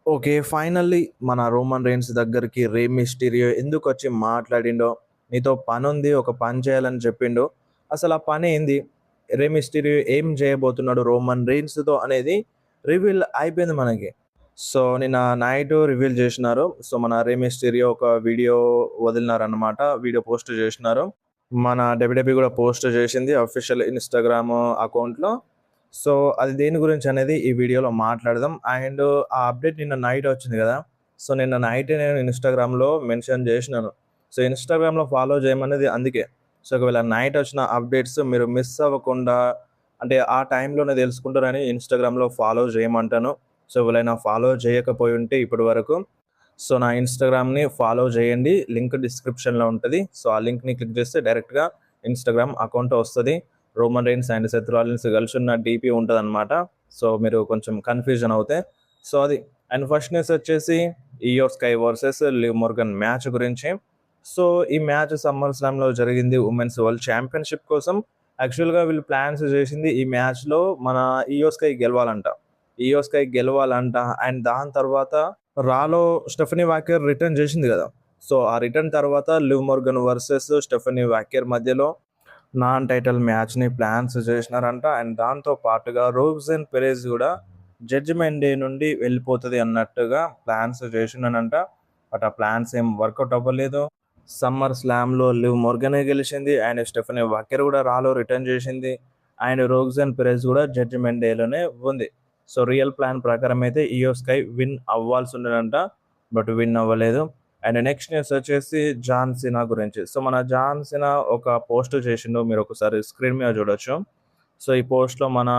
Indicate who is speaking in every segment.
Speaker 1: Okay. Finally మన Roman rains దగ్గరికి రే Mysterio ఎందుకొచ్చి మాట్లాడిండో, "నీతో పనుంది. ఒక పని చేయాలని" చెప్పిండు. అసలు ఆ పనేంది? రే మిస్టీరియో ఏం చేయబోతున్నాడు రోమన్ రెయిన్స్‌తో అనేది రివీల్ అయిపోయింది మనకి. సో, నిన్న నైటు రివీల్ జేషినారు. సో, మన రే మిస్టీరియో ఒక వీడియో వదిలినారనమాట. వీడియో పోస్ట్ జేషినారు. మన డబ్ల్యూడబ్ల్యూఈ గూడా పోస్ట్ జేషింది అఫీషియల్ ఇన్‌స్టాగ్రామ్ అకౌంట్‌లో. సో, అది దేని గురించనేది ఈ వీడియోలో మాట్లాడదాం. అండ్ ఆ అప్డేట్ నిన్న నైట్ వచ్చింది గదా! సో, నిన్న నైటే నేను ఇన్‌స్టాగ్రామ్‌లో మెన్షన్ జేషినాను. సో, ఇన్‌స్టాగ్రామ్‌లో ఫాలో జేయమన్నది అందుకే. సో, ఒకవేళ నైట్ వచ్చిన అప్డేట్స్ మీరు మిస్ అవ్వకుండా అంటే ఆ టైంలోనే దెలుసుకుంటారని ఇన్‌స్టాగ్రామ్‌లో ఫాలో జేయమంటాను. సో, ఎవరైనా ఫాలో చేయకపోయుంటే ఇప్పటి వరకు సో, నా ఇన్‌స్టాగ్రామ్‌ని ఫాలో జేయండి. లింక్ డిస్క్రిప్షన్‌లో ఉంటది. సో, ఆ లింక్‌ని క్లిక్ జేస్తే డైరెక్ట్‌గా ఇన్‌స్టాగ్రామ్ అకౌంట్ వస్తది. Roman Reigns and Seth Rollins కలిసున్న డీపీ ఉంటదనమాట. సో, మీరు కొంచెం కన్‌ఫ్యూజన్ అవుతే. సో, అది. అండ్ ఫస్ట్ న్యూస్ వచ్చేసి Iyo Sky versus Liv Morgan match గురించి. సో, ఈ మ్యాచ్ సమ్మర్ స్లామ్‌లో జరిగింది. వుమెన్స్ వరల్డ్ ఛాంపియన్‌షిప్ కోసం. యాక్చువల్‌గా వీళ్ళు ప్లాన్స్ జేసింది ఈ మ్యాచ్‌లో మన ఇయో స్కై గెలవాలంట. ఇయో స్కై గెలవాలంట. అండ్ దాని తర్వాత రాలో స్టెఫనీ వాకర్ రిటర్న్ జేసింది గదా! సో, ఆ రిటర్న్ తర్వాత live Morgan versus Stephanie walker మధ్యలో నాన్ టైటిల్ మ్యాచ్‌ని ప్లాన్స్ చేసినారంట. అండ్ దాంతో పాటుగా రోజెన్ పెరెజ్ గూడా జడ్జిమెంట్ డే నుండి వెళ్ళిపోతది అన్నట్టుగా ప్లాన్స్ చేసిండనంట. బట్ ఆ ప్లాన్స్ ఏం వర్కౌట్ అవ్వలేదు. సమ్మర్ స్లామ్‌లో లివ్ మొర్గనే గెలిచింది. అండ్ స్టెఫనీ వాకర్ గూడా రాలో రిటర్న్ చేసింది. అండ్ రోజెన్ పెరెజ్ గూడా జడ్జిమెంట్ డేలోనే ఉంది. సో, రియల్ ప్లాన్ ప్రకారం అయితే ఇయో స్కై విన్ అవ్వాల్సుండేనంట. బట్ విన్ అవ్వలేదు. అండ్ నెక్స్ట్ న్యూస్ వచ్చేసి జాన్ సీనా గురించి. సో, మన జాన్ సీనా ఒక పోస్ట్ చేసిండు. మీరొకసారి స్క్రీన్ మీద చూడొచ్చు. సో, ఈ పోస్ట్‌లో మన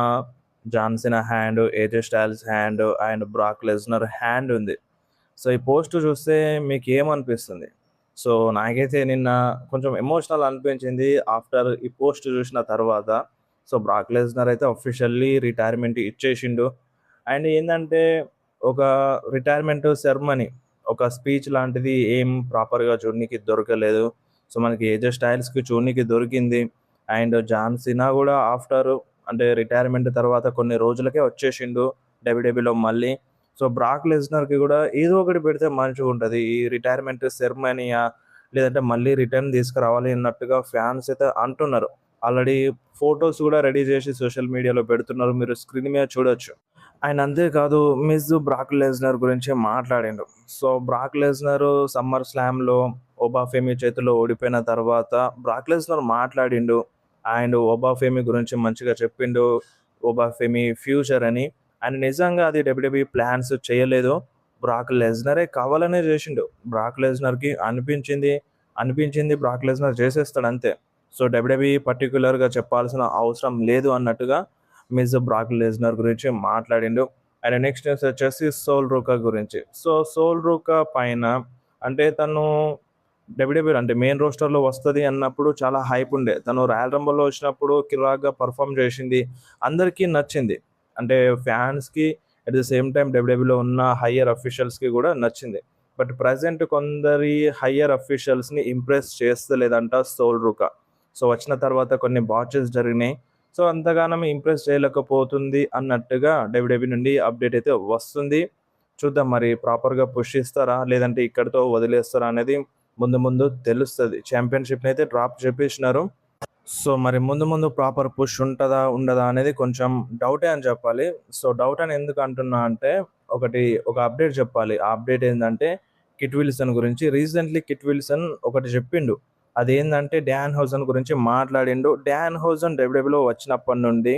Speaker 1: John Cena hand, AJ Styles hand and Brock Lesnar hand ఉంది. సో, ఈ పోస్ట్ చూస్తే మీకేమనిపిస్తుంది? సో, నాకైతే నిన్న కొంచెం ఎమోషనల్ అనిపించింది. ఆఫ్టర్ ఈ పోస్ట్ చూసిన తర్వాత. సో, బ్రాక్ లెస్నర్ అయితే అఫీషియల్లీ రిటైర్మెంట్ ఇచ్చేసిండు. అండ్ ఏందంటే ఒక రిటైర్మెంట్ సెరమనీ, ఒక స్పీచ్ లాంటిది ఏం ప్రాపర్‌గా చూడనీకి దొరకలేదు. సో, మనకి ఏజే స్టైల్స్‌కి చూడనీకి దొరికింది. అండ్ జాన్ సీనా గూడా ఆఫ్టర్ అంటే రిటైర్మెంట్ తర్వాత కొన్ని రోజులకే వచ్చేసిండు డబ్ల్యూడబ్ల్యూఈలో మళ్ళీ. సో, బ్రాక్ లెస్నర్‌కి గూడా ఏదో ఒకటి పెడితే మంచిగుంటది. ఈ రిటైర్మెంట్ సెరమనీయా లేదంటే మళ్ళీ రిటర్న్ తీసుకురావాలి అన్నట్టుగా ఫ్యాన్స్ అయితే అంటున్నారు. ఆల్రెడీ ఫోటోస్ గూడా రెడీ జేసి సోషల్ మీడియాలో పెడుతున్నారు. మీరు స్క్రీన్ మీద చూడొచ్చు. అండ్ అంతేకాదు బ్రాక్ లెస్నర్ గురించి మాట్లాడిండు. సో, బ్రాక్ లెస్నర్ సమ్మర్ స్లామ్‌లో ఒబాఫెమి చేతిలో ఓడిపోయిన తర్వాత బ్రాక్ లెస్నర్ మాట్లాడిండు. అండ్ ఒబాఫెమి గురించి మంచిగా చెప్పిండు. ఒబాఫెమి ఫ్యూచర్ అని. అండ్ నిజంగా అది డబ్ల్యూడబ్ల్యూఈ ప్లాన్స్ చేయలేదు. బ్రాక్ లెస్నరే కావాలనే జేసిండు. బ్రాక్ లెస్నర్‌కి అనిపించింది బ్రాక్ లెస్నర్ చేసేస్తాడంతే. సో, డబ్ల్యూడబ్ల్యూఈ పర్టిక్యులర్‌గా చెప్పాల్సిన అవసరం లేదు అన్నట్టుగా బ్రాక్ లెస్నర్ గురించి మాట్లాడిండు. అండ్ నెక్స్ట్ న్యూస్ వచ్చేసి సోల్ రూకా గురించి. సో, సోల్ రూకా పైన అంటే తను డబ్ల్యూడబ్ల్యూఈ అంటే మెయిన్ రోస్టర్‌లో వస్తది అన్నప్పుడు చాలా హైప్ ఉండే. తను రాయల్ రంబుల్‌లో వచ్చినప్పుడు కిరాక్‌గా పెర్ఫార్మ్ చేసింది. అందరికీ నచ్చింది. అంటే ఫ్యాన్స్‌కి అట్ ది సేమ్ టైమ్ డబ్ల్యూడబ్ల్యూఈలో ఉన్న హైయర్ అఫీషియల్స్‌కి గూడా నచ్చింది. బట్ ప్రెజెంట్ కొందరి హైయర్ అఫీషియల్స్‌ని ఇంప్రెస్ చేస్తలేదంట సోల్ రూకా. సో, వచ్చిన తర్వాత కొన్ని బాచెస్ జరిగినాయి. సో, అంతగానం ఇంప్రెస్ చేయలేకపోతుంది అన్నట్టుగా డబ్ల్యూడబ్ల్యూఈ నుండి అప్డేట్ అయితే వస్తుంది. చూద్దాం మరి ప్రాపర్‌గా పుష్ ఇస్తారా? లేదంటే ఇక్కడితో వదిలేస్తారా అనేది ముందు ముందు తెలుస్తది. ఛాంపియన్‌షిప్‌నయితే డ్రాప్ చేసేసినారు. సో, మరి ముందు ముందు ప్రాపర్ పుష్ ఉంటదా? ఉండదా? అనేది కొంచెం డౌటే అని చెప్పాలి. సో, డౌట్ అని ఎందుకు అంటున్నా అంటే ఒక అప్డేట్ చెప్పాలి. ఆ అప్డేట్ ఏందంటే కిట్ విల్సన్ గురించి. రీసెంట్‌లీ కిట్ విల్సన్ ఒకటి చెప్పిండు. అదేందంటే డాన్ హౌసన్ గురించి మాట్లాడిండు. డాన్ హౌసన్ డబ్ల్యూడబ్ల్యూలో వచ్చినప్పటి నుండి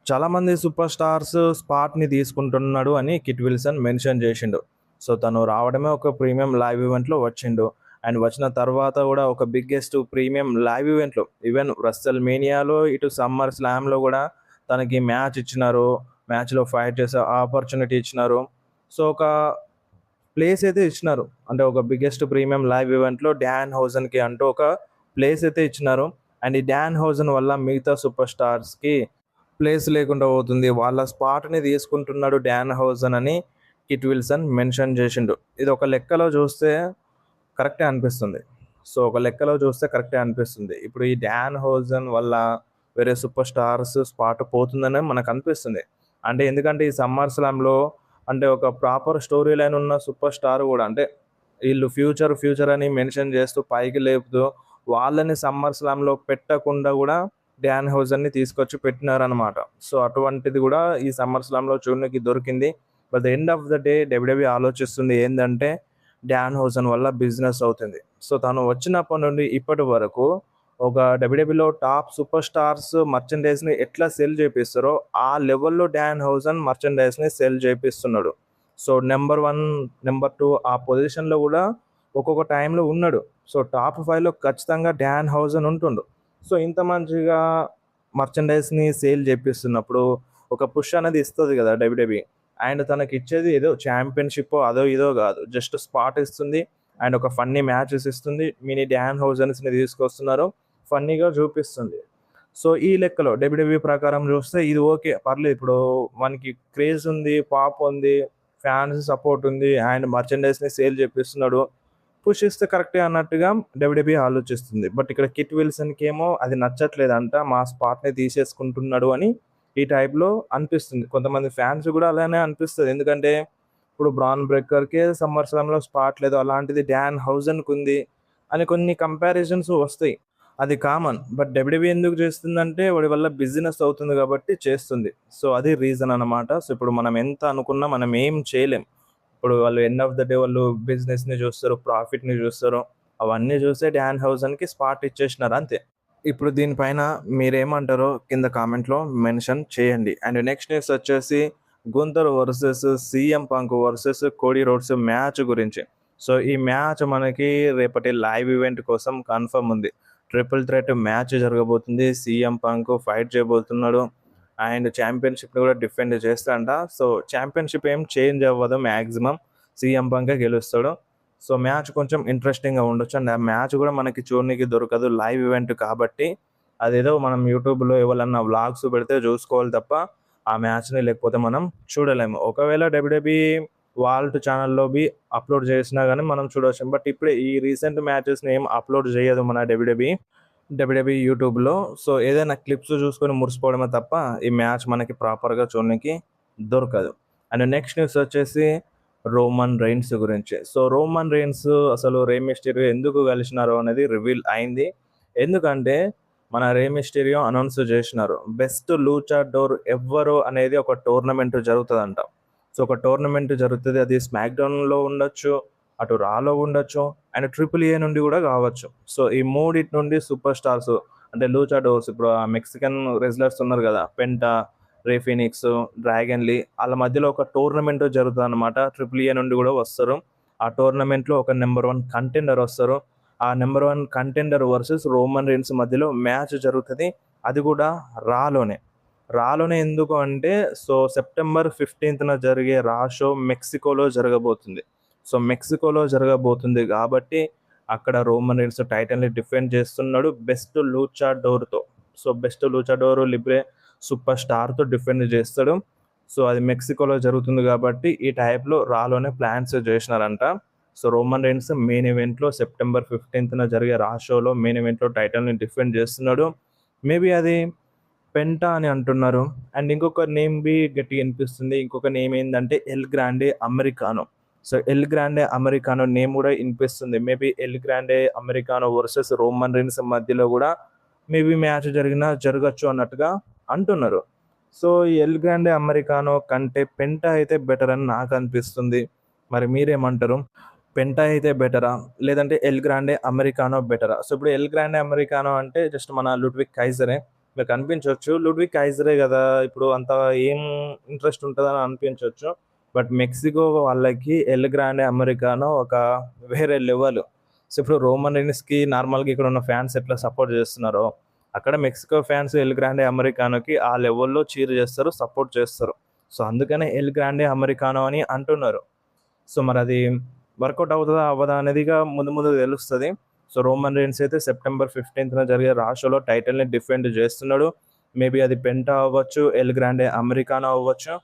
Speaker 1: చాలామంది సూపర్ స్టార్స్ స్పాట్‌ని తీసుకుంటున్నాడు అని కిట్ విల్సన్ మెన్షన్ చేసిండు. సో, తను రావడమే ఒక ప్రీమియం లైవ్ ఈవెంట్‌లో వచ్చిండు. అండ్ వచ్చిన తర్వాత గూడా ఒక బిగ్గెస్ట్ ప్రీమియం లైవ్ ఈవెంట్‌లో ఈవెన్ రెస్సల్ మేనియాలో ఇటు సమ్మర్ స్లామ్‌లో గూడా తనకి మ్యాచ్ ఇచ్చినారు. మ్యాచ్‌లో ఫైట్ చేసే ఆపర్చునిటీ ఇచ్చినారు. సో, ఒక ప్లేస్ అయితే ఇచ్చినారు. అంటే ఒక బిగ్గెస్ట్ ప్రీమియం లైవ్ ఈవెంట్‌లో డాన్ హౌసన్‌కి అంటూ ఒక ప్లేస్ అయితే ఇచ్చినారు. అండ్ ఈ డాన్ హౌసన్ వల్ల మిగతా సూపర్ స్టార్స్‌కి ప్లేస్ లేకుండా పోతుంది. వాళ్ళ స్పాట్‌ని తీసుకుంటున్నాడు డాన్ హౌసన్ అని కిట్ విల్సన్ మెన్షన్ చేసిండు. ఇది ఒక లెక్కలో చూస్తే కరెక్టే అనిపిస్తుంది. సో, ఒక లెక్కలో చూస్తే కరెక్టే అనిపిస్తుంది. ఇప్పుడు ఈ డాన్ హౌసన్ వల్ల వేరే సూపర్ స్టార్స్ స్పాట్ పోతుందనే మనకనిపిస్తుంది. అంటే ఎందుకంటే ఈ సమ్మర్ స్లామ్‌లో అంటే ఒక ప్రాపర్ స్టోరీ లైన్ ఉన్న సూపర్ స్టార్ కూడా, అంటే వీళ్ళు ఫ్యూచర్ అని మెన్షన్ చేస్తూ పైకి లేపుతూ వాళ్ళని సమ్మర్ స్లామ్లో పెట్టకుండా కూడా డాన్ హౌజన్ని తీసుకొచ్చి పెట్టినారనమాట. సో అటువంటిది కూడా ఈ సమ్మర్ స్లామ్లో చూడడానికి దొరికింది. But the end of the day WWE ఆలోచిస్తుంది ఏంటంటే డాన్ హౌజన్ వల్ల బిజినెస్ అవుతుంది. సో తను వచ్చినప్పటి నుండి ఇప్పటి వరకు ఒక డబ్ల్యూడబ్ల్యూఈలో టాప్ సూపర్ స్టార్స్ మర్చెండైజ్ని ఎట్లా సెల్ చేపిస్తారో ఆ లెవెల్లో డాన్ హౌజన్ మర్చెండైజ్ని సెల్ చేపిస్తున్నాడు. సో నెంబర్ 1, నెంబర్ 2 ఆ పొజిషన్లో కూడా ఒక్కొక్క టైంలో ఉన్నాడు. సో టాప్ 5లో ఖచ్చితంగా డాన్ హౌజన్ ఉంటుండు. సో ఇంత మంచిగా మర్చెండైజ్ని సేల్ చేపిస్తున్నప్పుడు ఒక పుష్ అనేది ఇస్తుంది కదా డబ్ల్యూడబ్ల్యూఈ. అండ్ తనకి ఇచ్చేది ఏదో ఛాంపియన్షిప్ అదో ఇదో కాదు, జస్ట్ స్పాట్ ఇస్తుంది అండ్ ఒక ఫన్నీ మ్యాచెస్ ఇస్తుంది. మినీ డాన్ హౌజన్స్ని తీసుకొస్తున్నారు, ఫన్నీగా చూపిస్తుంది. సో ఈ లెక్కలో డబ్ల్యూడబ్ల్యూఈ ప్రకారం చూస్తే ఇది ఓకే, పర్లేదు. ఇప్పుడు మనకి క్రేజ్ ఉంది, పాప్ ఉంది, ఫ్యాన్స్ సపోర్ట్ ఉంది అండ్ మర్చెండైజ్ని సేల్ చేపిస్తున్నాడు, పుష్ ఇస్తే కరెక్టే అన్నట్టుగా డబ్ల్యూడబ్ల్యూఈ ఆలోచిస్తుంది. బట్ ఇక్కడ కిట్ విల్సన్కి ఏమో అది నచ్చట్లేదంట, మా స్పాట్ని తీసేసుకుంటున్నాడు అని ఈ టైప్లో అనిపిస్తుంది. కొంతమంది ఫ్యాన్స్ కూడా అలానే అనిపిస్తుంది. ఎందుకంటే ఇప్పుడు బ్రాన్ బ్రేకర్కే సమ్మర్ స్లామ్లో స్పాట్ లేదు, అలాంటిది డాన్ హౌజన్కి ఉంది అని కొన్ని కంపారిజన్స్ వస్తాయి. అది కామన్. బట్ డబ్ల్యూడబ్ల్యూఈ ఎందుకు చేస్తుందంటే వాడి వల్ల బిజినెస్ అవుతుంది కాబట్టి చేస్తుంది. సో అది రీజన్ అన్నమాట. సో ఇప్పుడు మనం ఎంత అనుకున్నా మనం ఏం చేయలేం. ఇప్పుడు వాళ్ళు ఎండ్ ఆఫ్ ద డే వాళ్ళు బిజినెస్ని చూస్తారు, ప్రాఫిట్ని చూస్తారు. అవన్నీ చూసే డాన్ హౌజన్కి స్పాట్ ఇచ్చేసినారు అంతే. ఇప్పుడు దీనిపైన మీరేమంటారో కింద కామెంట్లో మెన్షన్ చేయండి. అండ్ నెక్స్ట్ న్యూస్ వచ్చేసి Gunther versus CM Punk versus Cody Rhodes match గురించి. సో ఈ మ్యాచ్ మనకి రేపటి లైవ్ ఈవెంట్ కోసం కన్ఫర్మ్ ఉంది. ట్రిపుల్ థ్రెట్ మ్యాచ్ జరగబోతుంది. సీఎం పంక్ ఫైట్ చేయబోతున్నాడు అండ్ ఛాంపియన్షిప్ని కూడా డిఫెండ్ చేస్తాడంట. సో ఛాంపియన్షిప్ ఏం చేంజ్ అవ్వదు, మ్యాక్సిమం సీఎం పంకే గెలుస్తాడు. సో మ్యాచ్ కొంచెం ఇంట్రెస్టింగ్గా ఉండొచ్చు అండ్ ఆ మ్యాచ్ కూడా మనకి చూడడానికి దొరకదు, లైవ్ ఈవెంట్ కాబట్టి. అదేదో మనం యూట్యూబ్లో ఎవరన్నా వ్లాగ్స్ పెడితే చూసుకోవాలి తప్ప ఆ మ్యాచ్ని లేకపోతే మనం చూడలేము. ఒకవేళ డబ్ల్యూడబ్ల్యూఈ వాల్ట్ ఛానల్లో అప్లోడ్ చేసినా కానీ మనం చూడవచ్చు. బట్ ఇప్పుడే ఈ రీసెంట్ మ్యాచెస్ని ఏం అప్లోడ్ చేయదు మన డబ్ల్యూడబ్ల్యూఈ యూట్యూబ్లో. సో ఏదైనా క్లిప్స్ చూసుకొని మురిసిపోవడమే తప్ప ఈ మ్యాచ్ మనకి ప్రాపర్గా చూడడానికి దొరకదు. అండ్ నెక్స్ట్ న్యూస్ వచ్చేసి రోమన్ రెయిన్స్ గురించి. సో రోమన్ రెయిన్స్ అసలు రే మిస్టీరియో ఎందుకు కలిసినారో అనేది రివీల్ అయింది. ఎందుకంటే మన రే మిస్టీరియో అనౌన్స్ చేసినారు బెస్ట్ లూచాడోర్ ఎవ్వరు అనేది ఒక టోర్నమెంట్ జరుగుతుందంట. సో ఒక టోర్నమెంట్ జరుగుతుంది, అది స్మాక్ డౌన్లో ఉండొచ్చు, అటు రాలో ఉండొచ్చు అండ్ ట్రిపుల్ ఏ నుండి కూడా కావచ్చు. సో ఈ మూడిటి నుండి సూపర్ స్టార్స్ అంటే లూచాడోర్స్, ఇప్పుడు ఆ మెక్సికన్ రెజ్లర్స్ ఉన్నారు కదా, పెంటా, రే ఫినిక్స్, డ్రాగన్ లీ, వాళ్ళ మధ్యలో ఒక టోర్నమెంట్ జరుగుతుంది అనమాట. ట్రిపుల్ ఏ నుండి కూడా వస్తారు. ఆ టోర్నమెంట్లో ఒక నెంబర్ 1 కంటెండర్ వస్తారు. ఆ number 1 contender versus Roman rains మధ్యలో మ్యాచ్ జరుగుతుంది. అది కూడా రాలోనే ఎందుకు అంటే సో సెప్టెంబర్ 15న జరిగే రా షో మెక్సికోలో జరగబోతుంది. సో మెక్సికోలో జరగబోతుంది కాబట్టి అక్కడ రోమన్ రెయిన్స్ టైటిల్ని డిఫెండ్ చేస్తున్నాడు బెస్ట్ లూచాడోర్తో. So best luchador libre super స్టార్తో డిఫెండ్ చేస్తాడు. సో అది మెక్సికోలో జరుగుతుంది కాబట్టి ఈ టైప్లో రాలోనే ప్లాన్స్ చేసినారంట. సో రోమన్ రెయిన్స్ మెయిన్ ఈవెంట్లో సెప్టెంబర్ 15న జరిగే రా షోలో మెయిన్ ఈవెంట్లో టైటిల్ని డిఫెండ్ చేస్తున్నాడు. మేబీ అది పెంటా అని అంటున్నారు. అండ్ ఇంకొక నేమ్ గట్టిగా వినిపిస్తుంది. ఇంకొక నేమ్ ఏంటంటే L Grande americano. So L Grande americano name కూడా వినిపిస్తుంది. Maybe L Grande americano versus Roman rains మధ్యలో కూడా మేబీ మ్యాచ్ జరగచ్చు అన్నట్టుగా అంటున్నారు. సో ఈ ఎల్ గ్రాండే అమెరికానో కంటే పెంటా అయితే బెటర్ అని నాకు అనిపిస్తుంది. మరి మీరేమంటారు? పెంటా అయితే బెటరా లేదంటే ఎల్ గ్రాండే అమెరికానో బెటరా? సో ఇప్పుడు ఎల్ గ్రాండే అమెరికానో అంటే జస్ట్ మన లుడ్విగ్ కైజరే మీకు అనిపించవచ్చు. లుడ్విగ్ కైజరే కదా, ఇప్పుడు అంత ఏం ఇంట్రెస్ట్ ఉంటుందని అనిపించవచ్చు. బట్ మెక్సికో వాళ్ళకి ఎల్ గ్రాండే అమెరికానో ఒక వేరే లెవెల్. సో ఇప్పుడు రోమన్ రెయిన్స్కి నార్మల్గా ఇక్కడ ఉన్న ఫ్యాన్స్ ఎట్లా సపోర్ట్ చేస్తున్నారో అక్కడ మెక్సికో ఫ్యాన్స్ ఎల్ గ్రాండే అమెరికానోకి ఆ లెవెల్లో చీర్ చేస్తారు, సపోర్ట్ చేస్తారు. సో అందుకనే ఎల్ గ్రాండే అమెరికానో అని అంటున్నారు. సో మరి అది వర్కౌట్ అవుతుందా అవ్వదా అనేదిగా ముందు తెలుస్తుంది. సో రోమన్ రెయిన్స్ అయితే సెప్టెంబర్ 15న జరిగే రా షోలో టైటిల్ని డిఫెండ్ చేస్తున్నాడు. మేబీ అది పెంటా అవ్వచ్చు, ఎల్ గ్రాండే అమెరికానో అవ్వచ్చు,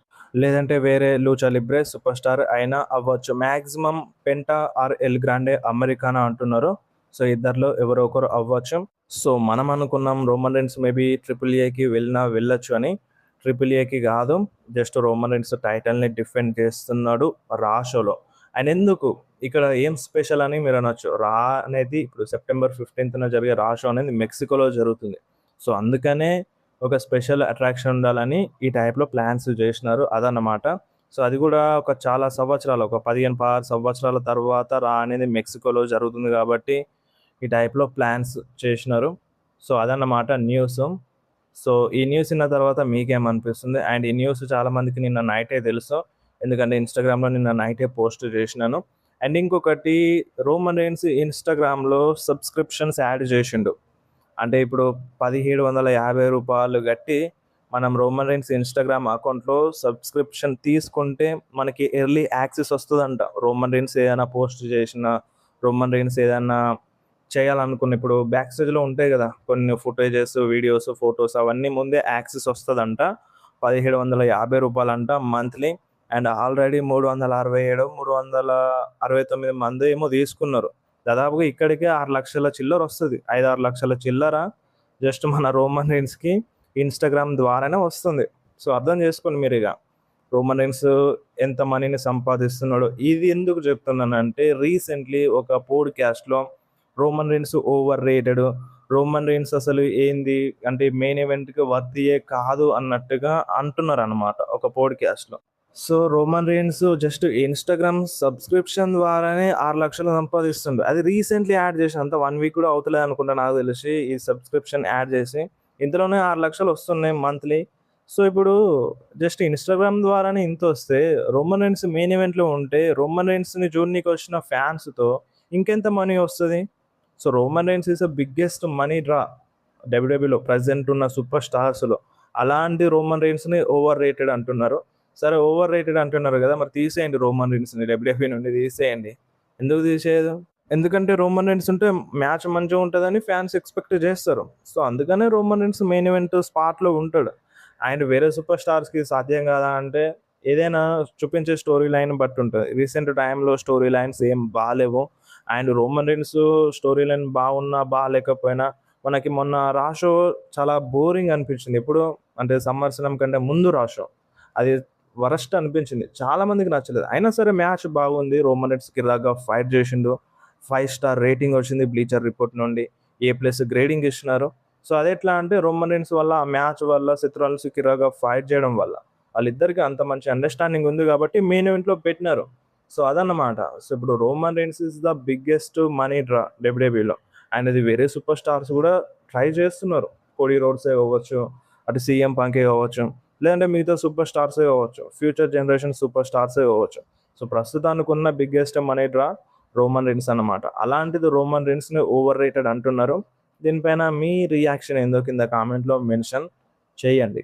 Speaker 1: లేదంటే వేరే లూచా లిబ్రే సూపర్ స్టార్ అయినా అవ్వచ్చు. Maximum Penta or El Grande Americano అంటున్నారు. సో ఇద్దరిలో ఎవరో ఒకరు అవ్వచ్చు. సో మనం అనుకున్నాం రోమన్ రెయిన్స్ మేబీ ట్రిపుల్ ఏకి వెళ్ళొచ్చు అని. ట్రిపుల్ ఏకి కాదు, జస్ట్ రోమన్ రీన్స్ టైటిల్ని డిఫెండ్ చేస్తున్నాడు రా షోలో. అండ్ ఎందుకు ఇక్కడ ఏం స్పెషల్ అని మీరు అనొచ్చు. రా అనేది ఇప్పుడు సెప్టెంబర్ 15న జరిగే రా షో అనేది మెక్సికోలో జరుగుతుంది. సో అందుకనే ఒక స్పెషల్ అట్రాక్షన్ ఉండాలని ఈ టైప్లో ప్లాన్స్ చేసినారు, అదన్నమాట. సో అది కూడా ఒక చాలా సంవత్సరాలు, ఒక 15-16 సంవత్సరాల తర్వాత రా అనేది మెక్సికోలో జరుగుతుంది కాబట్టి ఈ టైప్లో ప్లాన్స్ చేసినారు. సో అదన్నమాట న్యూస్. సో ఈ న్యూస్ విన్న తర్వాత మీకేమనిపిస్తుంది? అండ్ ఈ న్యూస్ చాలామందికి నిన్న నైటే తెలుసు, ఎందుకంటే ఇన్స్టాగ్రామ్లో నిన్న నైటే పోస్ట్ చేసినాను. అండ్ ఇంకొకటి, రోమన్ రీన్స్ ఇన్స్టాగ్రామ్లో సబ్స్క్రిప్షన్స్ యాడ్ చేసిండు. అంటే ఇప్పుడు $1750 కట్టి మనం రోమన్ రీన్స్ ఇన్స్టాగ్రామ్ అకౌంట్లో సబ్స్క్రిప్షన్ తీసుకుంటే మనకి ఎర్లీ యాక్సెస్ వస్తుందంట. రోమన్ రీన్స్ ఏదైనా పోస్ట్ చేసిన, రోమన్ రీన్స్ ఏదైనా చేయాలనుకున్న, ఇప్పుడు బ్యాక్ స్టేజ్లో ఉంటాయి కదా కొన్ని ఫుటేజెస్, వీడియోస్, ఫొటోస్, అవన్నీ ముందే యాక్సెస్ వస్తుందంట. $1750 అంట మంత్లీ. అండ్ ఆల్రెడీ 367, 369 మంది ఏమో తీసుకున్నారు. దాదాపుగా ఇక్కడికే 6 లక్షల చిల్లర వస్తుంది. 5-6 లక్షల చిల్లర జస్ట్ మన రోమన్ రీన్స్కి ఇన్స్టాగ్రామ్ ద్వారానే వస్తుంది. సో అర్థం చేసుకోండి మీరు ఇక రోమన్ రీన్స్ ఎంత మనీని సంపాదిస్తున్నాడు. ఇది ఎందుకు చెప్తున్నానంటే, రీసెంట్లీ ఒక పోడ్కాస్ట్లో Roman Reigns overrated, Roman Reigns అసలు ఏంది అంటే మెయిన్ ఈవెంట్కి వర్తియే కాదు అన్నట్టుగా అంటున్నారు అనమాట ఒక పోడ్కాస్ట్లో. So Roman Reigns just Instagram subscription ద్వారానే 6 లక్షలు సంపాదిస్తుంది. అది రీసెంట్లీ యాడ్ చేసి, అంత 1 వీక్ కూడా అవుతలేదు అనుకుంటా నాకు తెలిసి, ఈ సబ్స్క్రిప్షన్ యాడ్ చేసి ఇంతలోనే 6 లక్షలు వస్తున్నాయి మంత్లీ. సో ఇప్పుడు జస్ట్ ఇన్స్టాగ్రామ్ ద్వారానే ఇంత వస్తే, రోమన్ రీన్స్ మెయిన్ ఈవెంట్లో ఉంటే రోమన్ రీన్స్ని చూడనీకి వచ్చిన ఫ్యాన్స్తో ఇంకెంత మనీ వస్తుంది? So Roman Reigns is the biggest money draw డబ్ల్యూడబ్ల్యూలో ప్రజెంట్ ఉన్న సూపర్ స్టార్స్లో. అలాంటి రోమన్ రీన్స్ని ఓవర్ రేటెడ్ అంటున్నారు. సరే ఓవర్ రేటెడ్ అంటున్నారు కదా, మరి తీసేయండి రోమన్ రీన్స్ని, డబ్ల్యూడబ్ల్యూ నుండి తీసేయండి. ఎందుకు తీసేయదు? ఎందుకంటే రోమన్ రీన్స్ ఉంటే మ్యాచ్ మంచిగా ఉంటుందని ఫ్యాన్స్ ఎక్స్పెక్ట్ చేస్తారు. సో అందుకనే రోమన్ రీన్స్ మెయిన్ ఈవెంట్ స్పాట్లో ఉంటాడు. అండ్ వేరే సూపర్ స్టార్స్కి సాధ్యం కాదా అంటే, ఏదైనా చూపించే స్టోరీ లైన్ బట్టి ఉంటుంది. రీసెంట్ టైంలో స్టోరీ లైన్స్ ఏం బాగాలేవు. And Roman Reigns story line బాగున్నా బాగాలేకపోయినా, మనకి మొన్న రా షో చాలా బోరింగ్ అనిపించింది. ఎప్పుడు అంటే సమ్మర్సనం కంటే ముందు రా షో అది వరస్ట్ అనిపించింది, చాలామందికి నచ్చలేదు. అయినా సరే మ్యాచ్ బాగుంది, రోమన్ రీన్స్కి దాకా ఫైట్ చేసిండు, 5 స్టార్ రేటింగ్ వచ్చింది బ్లీచర్ రిపోర్ట్ నుండి, A+ గ్రేడింగ్ ఇచ్చినారు. సో అది ఎట్లా అంటే, రోమన్ రీన్స్ వల్ల, ఆ మ్యాచ్ వల్ల, సెత్రాన్స్ కిరాగా ఫైట్ చేయడం వల్ల వాళ్ళిద్దరికి అంత మంచి అండర్స్టాండింగ్ ఉంది కాబట్టి మెయిన్ ఈవెంట్లో పెట్టినారు. సో అదన్నమాట. సో ఇప్పుడు Roman Reigns is the biggest money draw డబ్ల్యూడబ్ల్యూలో. అండ్ అది వేరే సూపర్ స్టార్స్ కూడా ట్రై చేస్తున్నారు. కోడీ రోడ్సే కావచ్చు, అటు CM పంకే కావచ్చు, లేదంటే మిగతా సూపర్ స్టార్సే కావచ్చు, ఫ్యూచర్ జనరేషన్ సూపర్ స్టార్సే కావచ్చు. సో ప్రస్తుతానికి ఉన్న biggest money draw Roman Reigns అన్నమాట. అలాంటిది రోమన్ రీన్స్ని ఓవర్ రేటెడ్ అంటున్నారు. దీనిపైన మీ రియాక్షన్ ఏందో కింద కామెంట్లో మెన్షన్ చేయండి.